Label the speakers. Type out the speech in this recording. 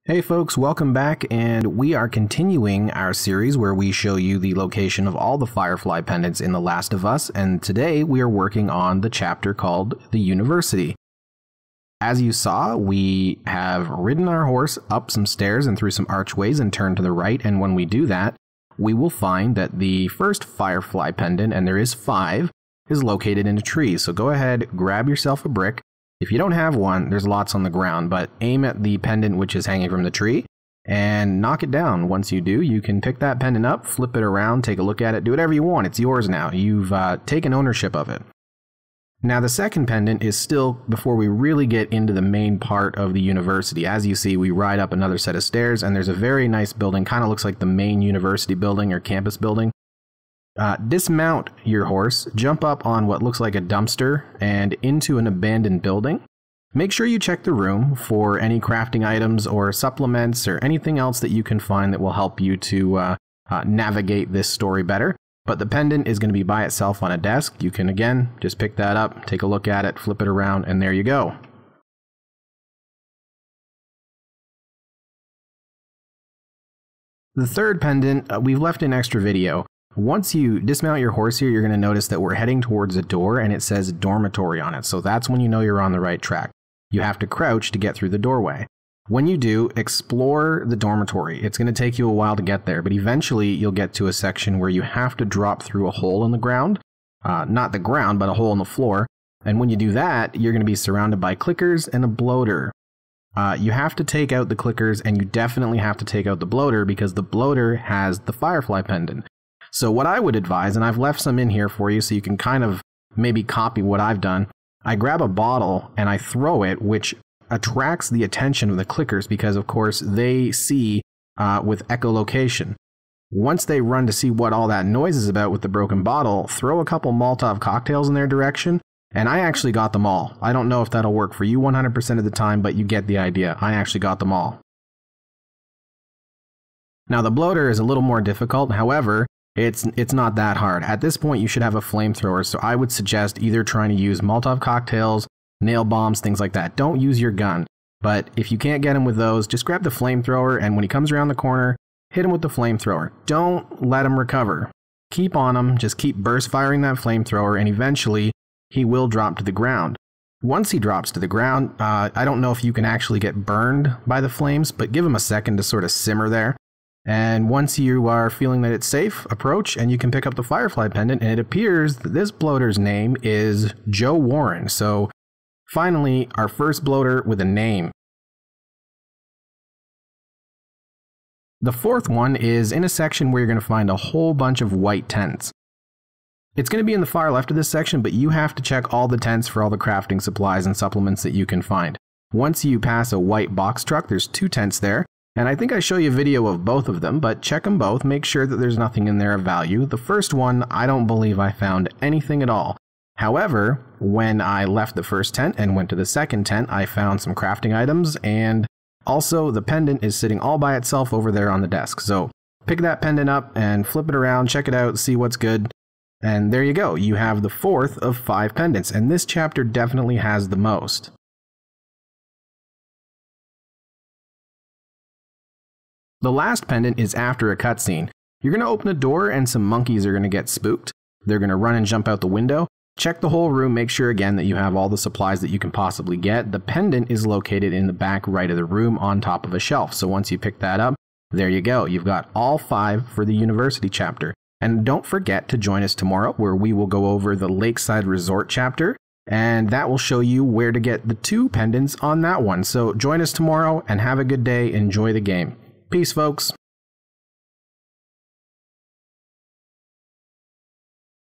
Speaker 1: Hey folks, welcome back, and we are continuing our series where we show you the location of all the Firefly Pendants in The Last of Us, and today we are working on the chapter called The University. As you saw, we have ridden our horse up some stairs and through some archways and turned to the right, and when we do that, we will find that the first Firefly Pendant, and there is 5, is located in a tree. So go ahead, grab yourself a brick. If you don't have one, there's lots on the ground, but aim at the pendant which is hanging from the tree and knock it down. Once you do, you can pick that pendant up, flip it around, take a look at it, do whatever you want. It's yours now. You've taken ownership of it. Now the second pendant is still before we really get into the main part of the university. As you see, we ride up another set of stairs and there's a very nice building, kind of looks like the main university building or campus building. Dismount your horse, jump up on what looks like a dumpster and into an abandoned building. Make sure you check the room for any crafting items or supplements or anything else that you can find that will help you to navigate this story better. But the pendant is going to be by itself on a desk. You can, again, just pick that up, take a look at it, flip it around, and there you go. The third pendant, we've left an extra video. Once you dismount your horse here, you're going to notice that we're heading towards a door and it says dormitory on it. So that's when you know you're on the right track. You have to crouch to get through the doorway. When you do, explore the dormitory. It's going to take you a while to get there, but eventually you'll get to a section where you have to drop through a hole in the ground. Not the ground, but a hole in the floor. And when you do that, you're going to be surrounded by clickers and a bloater. You have to take out the clickers and you definitely have to take out the bloater because the bloater has the Firefly Pendant. So what I would advise, and I've left some in here for you so you can kind of maybe copy what I've done, I grab a bottle and I throw it, which attracts the attention of the clickers because, of course, they see with echolocation. Once they run to see what all that noise is about with the broken bottle, throw a couple Molotov cocktails in their direction, and I actually got them all. I don't know if that'll work for you 100% of the time, but you get the idea. I actually got them all. Now, the bloater is a little more difficult, however, it's not that hard. At this point, you should have a flamethrower, so I would suggest either trying to use Molotov cocktails, nail bombs, things like that. Don't use your gun. But if you can't get him with those, just grab the flamethrower, and when he comes around the corner, hit him with the flamethrower. Don't let him recover. Keep on him, just keep burst firing that flamethrower, and eventually he will drop to the ground. Once he drops to the ground, I don't know if you can actually get burned by the flames, but give him a second to sort of simmer there. And once you are feeling that it's safe, approach and you can pick up the Firefly Pendant, and it appears that this bloater's name is Joe Warren. So finally, our first bloater with a name. The fourth one is in a section where you're going to find a whole bunch of white tents. It's going to be in the far left of this section, but you have to check all the tents for all the crafting supplies and supplements that you can find. Once you pass a white box truck, there's 2 tents there. And I think I show you a video of both of them, but check them both, make sure that there's nothing in there of value. The first one, I don't believe I found anything at all. However, when I left the first tent and went to the second tent, I found some crafting items, and also the pendant is sitting all by itself over there on the desk. So pick that pendant up and flip it around, check it out, see what's good. And there you go, you have the 4th of 5 pendants, and this chapter definitely has the most. The last pendant is after a cutscene. You're going to open a door and some monkeys are going to get spooked. They're going to run and jump out the window. Check the whole room, make sure again that you have all the supplies that you can possibly get. The pendant is located in the back right of the room on top of a shelf. So once you pick that up, there you go. You've got all 5 for the university chapter. And don't forget to join us tomorrow where we will go over the Lakeside Resort chapter. And that will show you where to get the 2 pendants on that one. So join us tomorrow and have a good day. Enjoy the game. Peace, folks.